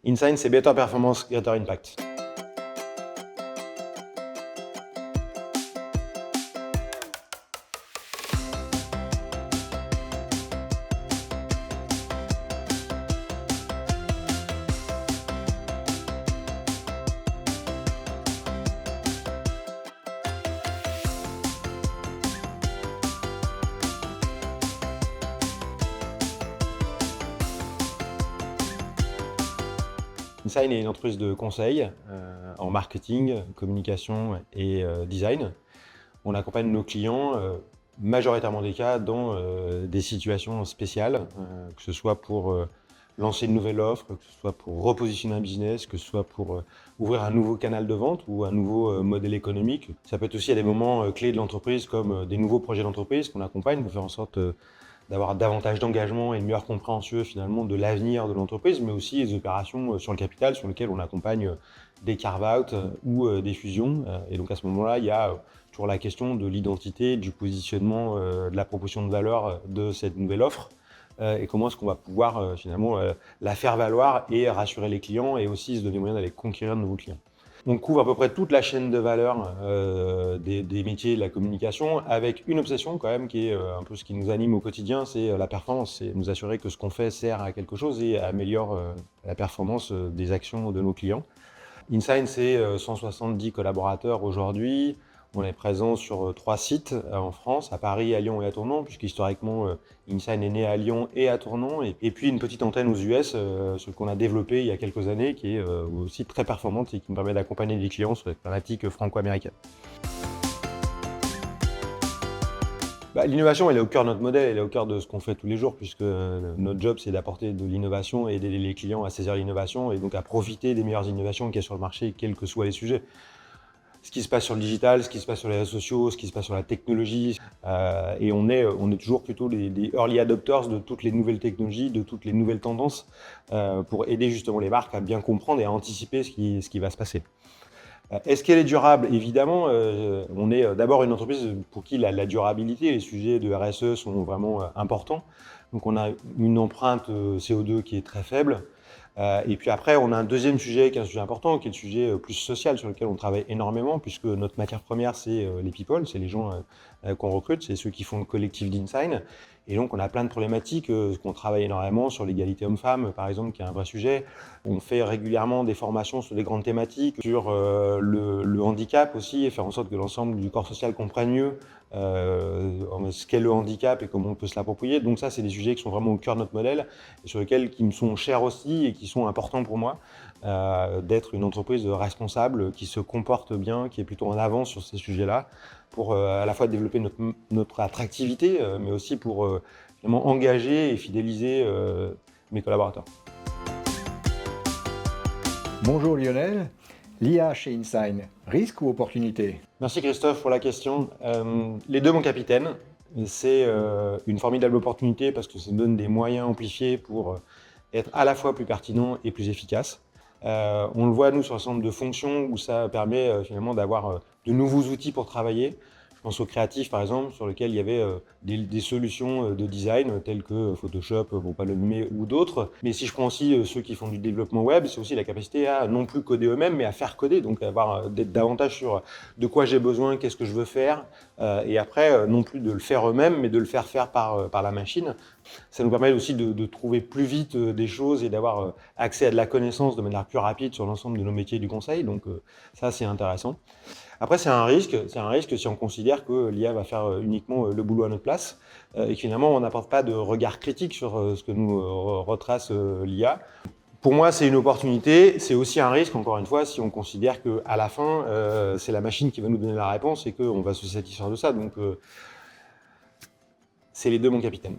Insign, c'est Better Performance, Greater Impact. Insign est une entreprise de conseil en marketing, communication et design. On accompagne nos clients, majoritairement des cas, dans des situations spéciales, que ce soit pour lancer une nouvelle offre, que ce soit pour repositionner un business, que ce soit pour ouvrir un nouveau canal de vente ou un nouveau modèle économique. Ça peut être aussi à des moments clés de l'entreprise, comme des nouveaux projets d'entreprise qu'on accompagne pour faire en sorte d'avoir davantage d'engagement et une meilleure compréhension finalement de l'avenir de l'entreprise, mais aussi les opérations sur le capital sur lesquelles on accompagne des carve-out ou des fusions. Et donc à ce moment-là, il y a toujours la question de l'identité, du positionnement, de la proposition de valeur de cette nouvelle offre et comment est-ce qu'on va pouvoir finalement la faire valoir et rassurer les clients et aussi se donner moyen d'aller conquérir de nouveaux clients. On couvre à peu près toute la chaîne de valeur des métiers de la communication avec une obsession quand même qui est un peu ce qui nous anime au quotidien, c'est la performance. C'est nous assurer que ce qu'on fait sert à quelque chose et améliore la performance des actions de nos clients. Insign, c'est 170 collaborateurs aujourd'hui. On est présent sur 3 sites en France, à Paris, à Lyon et à Tournon, puisque historiquement, Insign est né à Lyon et à Tournon. Et puis une petite antenne aux US, ce qu'on a développé il y a quelques années, qui est aussi très performante et qui nous permet d'accompagner les clients sur les thématiques franco-américaines. L'innovation, elle est au cœur de notre modèle, elle est au cœur de ce qu'on fait tous les jours, puisque notre job, c'est d'apporter de l'innovation et d'aider les clients à saisir l'innovation et donc à profiter des meilleures innovations qu'il y a sur le marché, quels que soient les sujets. Ce qui se passe sur le digital, ce qui se passe sur les réseaux sociaux, ce qui se passe sur la technologie. Et on est toujours plutôt des early adopters de toutes les nouvelles technologies, de toutes les nouvelles tendances, pour aider justement les marques à bien comprendre et à anticiper ce qui va se passer. Est-ce qu'elle est durable? Évidemment, on est d'abord une entreprise pour qui la durabilité, les sujets de RSE sont vraiment importants. Donc on a une empreinte CO2 qui est très faible. Et puis après, on a un deuxième sujet qui est un sujet important, qui est le sujet plus social sur lequel on travaille énormément, puisque notre matière première, c'est les people, c'est les gens qu'on recrute, c'est ceux qui font le collectif d'Insign. Et donc, on a plein de problématiques, qu'on travaille énormément sur l'égalité homme-femme, par exemple, qui est un vrai sujet. On fait régulièrement des formations sur des grandes thématiques, sur le handicap aussi, et faire en sorte que l'ensemble du corps social comprenne mieux ce qu'est le handicap et comment on peut se l'approprier. Donc ça, c'est des sujets qui sont vraiment au cœur de notre modèle et sur lesquels qui me sont chers aussi et qui sont importants pour moi, d'être une entreprise responsable, qui se comporte bien, qui est plutôt en avance sur ces sujets-là, pour à la fois développer notre attractivité, mais aussi pour finalement engager et fidéliser mes collaborateurs. Bonjour Lionel, l'IA chez Insign, risque ou opportunité? Merci Christophe pour la question. Les deux, mon capitaine. C'est une formidable opportunité parce que ça nous donne des moyens amplifiés pour être à la fois plus pertinent et plus efficace. On le voit, nous, sur un certain nombre de fonctions où ça permet finalement d'avoir de nouveaux outils pour travailler. Je pense aux créatifs, par exemple, sur lesquels il y avait des solutions de design telles que Photoshop, pour pas le nommer, ou d'autres. Mais si je prends aussi ceux qui font du développement web, c'est aussi la capacité à non plus coder eux-mêmes, mais à faire coder, donc d'être davantage sur de quoi j'ai besoin, qu'est-ce que je veux faire, et après, non plus de le faire eux-mêmes, mais de le faire par la machine. Ça nous permet aussi de trouver plus vite des choses et d'avoir accès à de la connaissance de manière plus rapide sur l'ensemble de nos métiers du conseil, donc ça, c'est intéressant. Après, c'est un risque si on considère que l'IA va faire uniquement le boulot à notre place et que finalement, on n'apporte pas de regard critique sur ce que nous retrace l'IA. Pour moi, c'est une opportunité, c'est aussi un risque, encore une fois, si on considère qu'à la fin, c'est la machine qui va nous donner la réponse et qu'on va se satisfaire de ça. Donc, c'est les deux, mon capitaine.